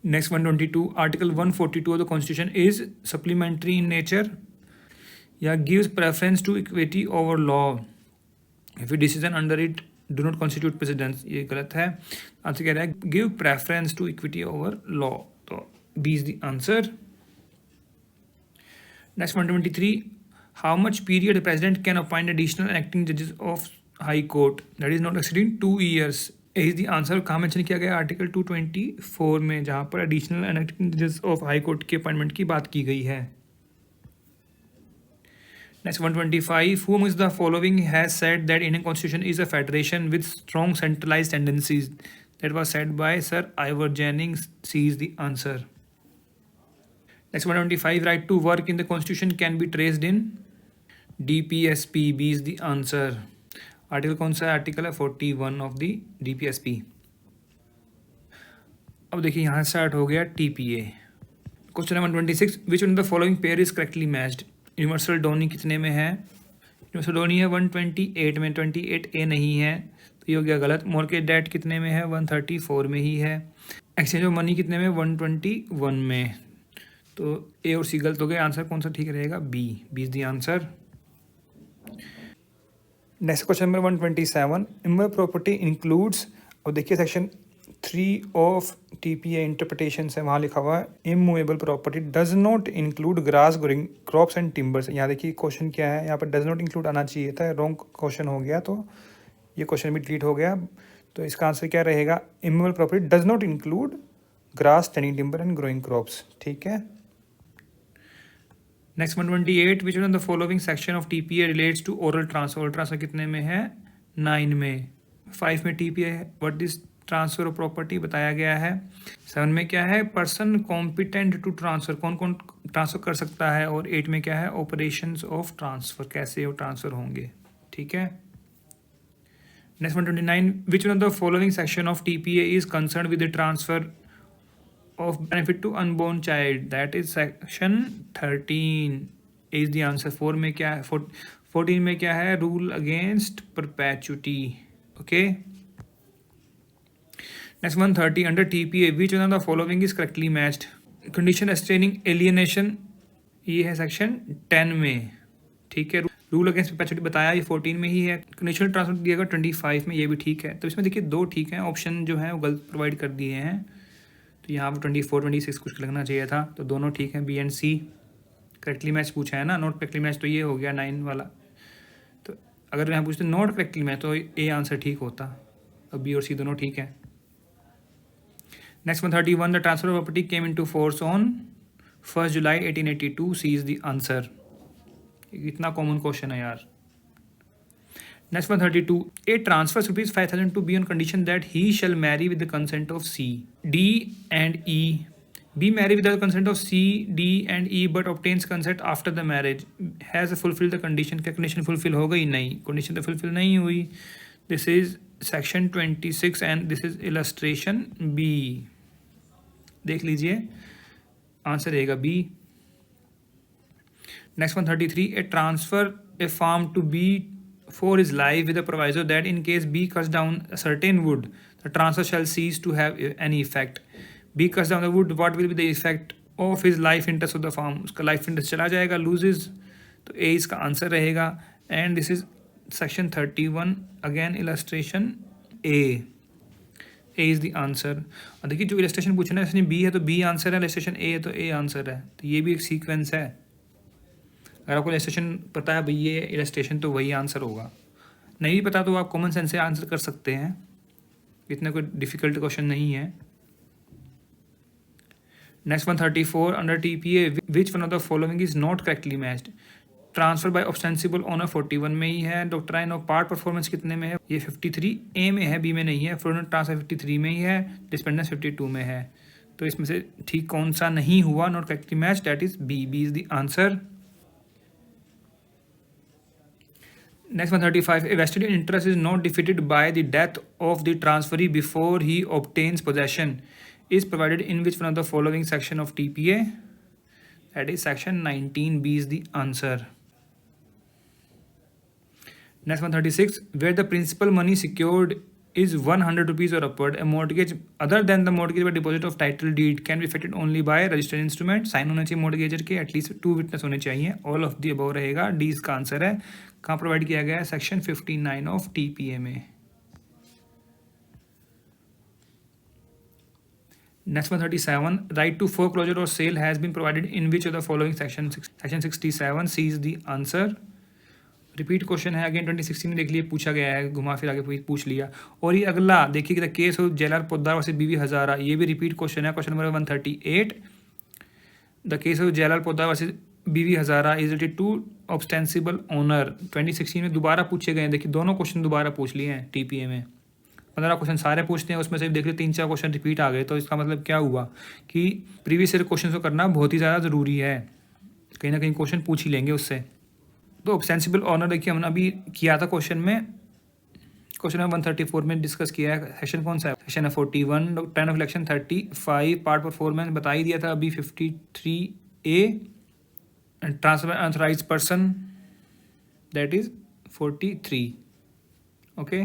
Next 122 article 142 of the constitution is supplementary in nature या gives preference to equity over law if a decision under it do not constitute precedence, ये गलत है। Answer कह रहा है give preference to equity over law, तो B is the answer. Next 123 how much period president can appoint additional and acting जजेस of high court, that is not exceeding 2 years, is the answer. कहाँ mention किया गया? Article 224 में, जहाँ पर additional and acting जजेस of high court के appointment की बात की गई है। Next 125 whom is the following has said that Indian Constitution is a federation with strong centralized tendencies, that was said by Sir Ivor Jennings, C is the answer। Next 125 right to work in the Constitution can be traced in DPSP, B is the answer। Article कौन सा है? Article है 41 of the DPSP। अब देखिए यहाँ start हो गया TPA। Question number 126 which one of the following pair is correctly matched, universal Downey कितने में है? यूनिवर्सल डोनी है 128 में, 28A नहीं है तो ये हो गया गलत। मॉर्गेज डेट कितने में है? 134 में ही है। एक्सचेंज ऑफ मनी कितने में? 121 में, तो ए और सी गलत हो गए। आंसर कौन सा ठीक रहेगा? B, B is the answer. Next question number 127 immovable property includes, और देखिए सेक्शन 3 ऑफ TPA इंटरप्रिटेशन से वहाँ लिखा हुआ है immovable property does not include grass growing crops and timbers. यहाँ देखिए क्वेश्चन क्या है, यहाँ पर डज नॉट इंक्लूड आना चाहिए था, रॉन्ग क्वेश्चन हो गया, तो ये क्वेश्चन भी डिलीट हो गया। तो इसका आंसर क्या रहेगा? Immovable property does not include grass, standing timber and growing crops, ठीक है। Next 128 which one of the following section of TPA relates to oral transfer, oral transfer कितने में है? 9 में। 5 में TPA है what is transfer of property बताया गया है। 7 में क्या है? पर्सन कॉम्पिटेंट टू ट्रांसफर, कौन कौन ट्रांसफर कर सकता है। और 8 में क्या है? ऑपरेशंस ऑफ ट्रांसफर, कैसे वो ट्रांसफर होंगे, ठीक है। Next 129 which one of the following section of TPA is concern with the transfer of benefit to unborn child, that is section 13 is the answer। 4 में क्या है? 14 में क्या है? rule against perpetuity, okay। next 130 under TPA which one of the following is correctly matched, condition restraining alienation, ये है section 10 में, ठीक है। रूल अगेंस्ट परपेचुटी बताया, ये 14 में ही है। कंडीशनल ट्रांसफर दिया गया 25 में, ये भी ठीक है। तो इसमें देखिए 2 ठीक हैं, ऑप्शन जो है वो गलत प्रोवाइड कर दिए हैं, तो यहाँ पर 24 26 कुछ लगना चाहिए था, तो दोनों ठीक हैं। B and C correctly match पूछा है ना, नॉट करेक्टली मैच, तो ये हो गया 9 वाला। तो अगर यहाँ पूछते नॉट करेक्टली मैच तो ए आंसर ठीक होता, अब बी और सी दोनों ठीक है। Next 131 the transfer of property came into force on 1 July 1882, C is the answer. इतना कॉमन क्वेश्चन है यार। Next 132 a transfers ₹5,000 to B on condition that he shall marry with the consent of C, D and E। B marry without the consent of C, D and E but obtains consent after the marriage, has fulfilled the condition। क्या condition fulfill हो गई? नहीं, condition तो fulfill नहीं हुई। This is section 26 and this is illustration B, देख लीजिए answer रहेगा B। Next 133 a transfer a farm to B for his life with a proviso that in case B cuts down a certain wood, the transfer shall cease to have any effect। B cuts down the wood, what will be the effect of his life interest of the farm? उसका life interest चला जाएगा, loses, तो A इसका answer रहेगा। and this is section 31 again illustration A, A is the answer। और देखिए जो illustration पूछा ना इसने B है तो B आंसर है, illustration A है तो A आंसर है, तो ये भी एक सीक्वेंस है। अगर आपको इलस्ट्रेशन पता है भाई ये इलस्ट्रेशन तो वही आंसर होगा, नहीं पता तो आप कॉमन सेंस से आंसर कर सकते हैं, इतना कोई डिफ़िकल्ट क्वेश्चन नहीं है। Next 134 under TPA which one of the following is not correctly matched. Transfer by ostensible owner 41 में ही है। डॉक्ट्राइन ऑफ पार्ट परफॉर्मेंस कितने में है, ये 53A में है, B में नहीं है। फ्लोरेंट ट्रांसफर 53 में ही है, डिपेंडेंस 52 में है। तो इसमें से ठीक कौन सा नहीं हुआ not correctly match, that is B is the answer. Next 135 a vested interest is not defeated by the death of the transferee before he obtains possession is provided in which one of the following section of TPA, that is section 19B is the answer. Next 136 where the principal money secured is 100 rupees or upward, a mortgage other than the mortgage by deposit of title deed can be effected only by registered instrument, sign होना चाहिए mortgager के, at least 2 witness होने चाहिए, all of the above रहेगा, D इसका answer है। कहाँ provide किया गया है, सेक्शन 59 ऑफ TPA में। Next 137 right to foreclosure or sale has been provided in which of the following section, section 67 C is the answer। Repeat question है, again 2016 में देख लिए पूछा गया है, घुमा फिर आगे पूछ लिया। और ये अगला देखिए the case of jailer Poddar versus बीवी हजारा, ये भी रिपीट क्वेश्चन है, question number 138। The case of jailer Poddar versus बीवी हजारा इज रिलेटेड टू ऑब्स्टेंसिबल ओनर, 2016 में दोबारा पूछे गए हैं। देखिए दोनों क्वेश्चन दोबारा पूछ लिए हैं TPA में। 15 क्वेश्चन सारे पूछते हैं, उसमें से देख लो 3-4 क्वेश्चन रिपीट आ गए। तो इसका मतलब क्या हुआ कि प्रीवियस ईयर क्वेश्चन को करना बहुत ही ज़्यादा ज़रूरी है, कहीं ना कहीं क्वेश्चन पूछ ही लेंगे उससे। तो ऑब्स्टेंसिबल ऑनर देखिए हमने अभी किया था क्वेश्चन में, क्वेश्चन नंबर 134 में डिस्कस किया है। सेक्शन कौन सा है, सेक्शन है 41, turn of election 35, part performance बता ही दिया था अभी 53A, transfer unauthorised person that is 43। Okay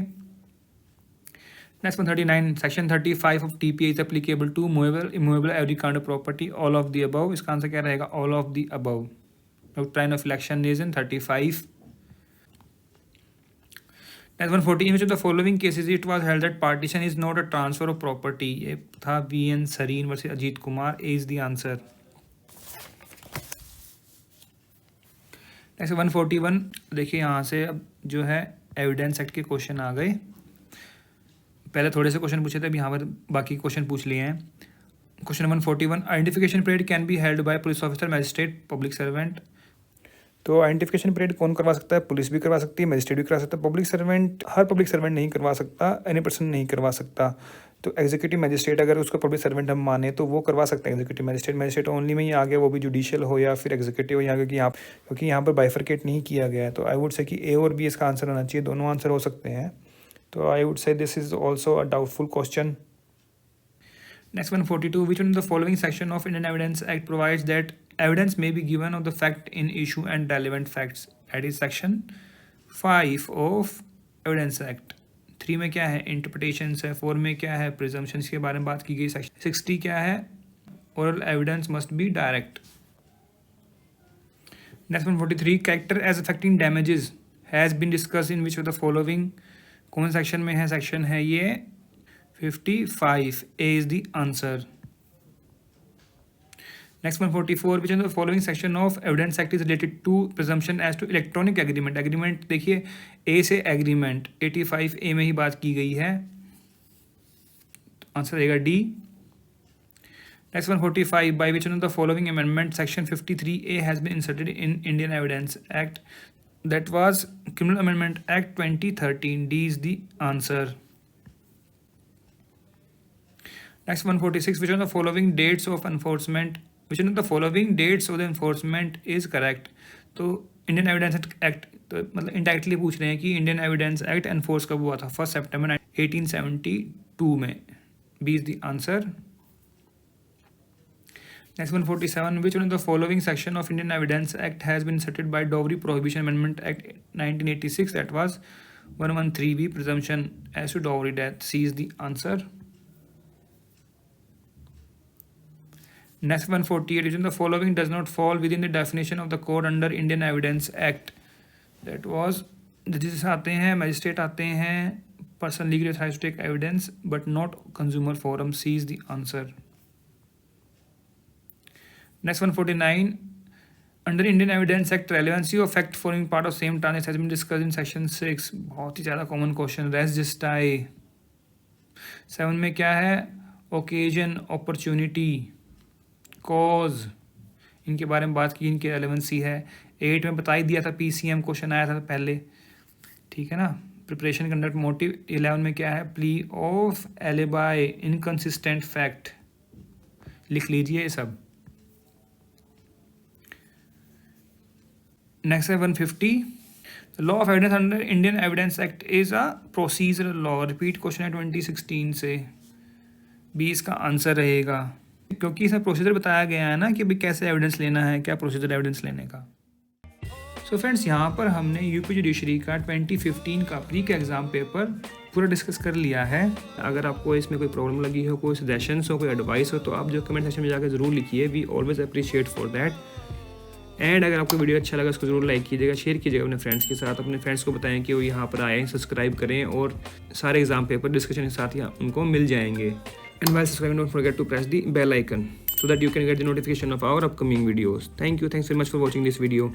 Next 139 section 35 of TPA is applicable to movable, immovable, every kind of property, all of the above। इसका आंसर क्या रहेगा, all of the above। Doctrine of election is in 35। Next 140 in which of the following cases it was held that partition is not a transfer of property, ये था VN Sareen versus Ajit Kumar, A is the answer। Next 141 देखिए यहाँ से अब जो है evidence act के question आ गए। पहले थोड़े से क्वेश्चन पूछे थे, अभी यहाँ पर बाकी क्वेश्चन पूछ लिए हैं। Question number 41 identification parade can be held by police officer, magistrate, public servant. तो आइडेंटिफिकेशन परेड कौन करवा सकता है, पुलिस भी करवा सकती है, मैजिस्ट्रेट भी करवा सकता है, पब्लिक सर्वेंट, हर पब्लिक सर्वेंट नहीं करवा सकता, एनी पर्सन नहीं करवा सकता। तो एग्जीक्यूटिव मैजिस्ट्रेट अगर उसको पब्लिक सर्वेंट हम माने तो वो करवा सकते हैं एग्जीक्यूटिव मैजिस्ट्रेट। मैजिस्ट्रेट ओनली में ही आ गया, वो भी जुडिशियल हो या फिर एग्जीक्यूटिव हो, यहाँ क्योंकि यहाँ पर बाइफरकेट नहीं किया गया है। तो आई वुड से कि A और B इसका आंसर होना चाहिए, दोनों आंसर हो सकते हैं। So I would say this is also a doubtful question. Next 142 which one of the following section of Indian Evidence Act provides that evidence may be given of the fact in issue and relevant facts, that is section 5 of Evidence Act। 3 में क्या है, interpretations है, 4 में क्या है, presumptions के बारे में बात की गई, section 60 क्या है, oral evidence must be direct। Next 143 character as affecting damages has been discussed in which of the following, कौन सेक्शन में है, सेक्शन है ये 55, A is the answer। Next 144 which of the following section of Evidence Act is related to presumption as to electronic agreement। Agreement देखिए A से agreement 85A में ही बात की गई है, आंसर रहेगा D। Next 145 by which one of the following amendment section 53A has been inserted in Indian Evidence Act, that was Criminal Amendment Act 2013, D is the answer। Next 146 which one of the following dates of enforcement, which one of the following dates of the enforcement is correct। तो Indian evidence act तो मतलब indirectly पूछ रहे हैं कि Indian evidence act enforce कब हुआ था, 1 सितंबर 1872 में, B is the answer। Next 147 which one of the following section of Indian Evidence Act has been inserted by Dowry Prohibition Amendment Act 1986, that was 113B, presumption as to dowry death, C is the answer। Next 148 which one of the following does not fall within the definition of the code under Indian Evidence Act, that was judges आते हैं, magistrate आते हैं, person legally authorized to take evidence but not consumer forum, C is the answer। Next 149 under Indian Evidence Act relevancy of fact forming part of same transaction has been discussed in section 6, बहुत ही ज़्यादा common question, race जस्टाई। 7 में क्या है, occasion, opportunity, cause, इनके बारे में बात की, इनकी रेलेवेंसी है। 8 में बता ही दिया था, PCM क्वेश्चन आया था पहले, ठीक है ना। प्रिपरेशन कंडक्ट मोटिव 11 में क्या है, plea of alibi inconsistent fact, लिख लीजिए ये सब। नेक्स्ट है 150, law of evidence under Indian evidence act is a procedural law. Repeat question है 2016 से, 20 का आंसर रहेगा, क्योंकि इसमें प्रोसीजर बताया गया है ना कि भाई कैसे एविडेंस लेना है, क्या प्रोसीजर एविडेंस लेने का। सो फ्रेंड्स, यहाँ पर हमने यूपी जुडिशरी का 2015 का प्री का एग्ज़ाम पेपर पूरा डिस्कस कर लिया है। अगर आपको इसमें कोई प्रॉब्लम लगी हो, कोई सजेशंस हो, कोई एडवाइस हो, तो आप जो कमेंट सेक्शन में जाकर ज़रूर लिखिए। We always appreciate for that. And अगर आपको वीडियो अच्छा लगा, उसको ज़रूर लाइक कीजिएगा, शेयर कीजिएगा अपने फ्रेंड्स के साथ। अपने फ्रेंड्स को बताएं कि वो यहाँ पर आएँ, सब्सक्राइब करें, और सारे एग्जाम पेपर डिस्कशन के साथ यहाँ उनको मिल जाएंगे। And while subscribing, don't forget to press the bell icon so that you can get the notification of our upcoming videos. Thank you. Thanks very much for watching this video.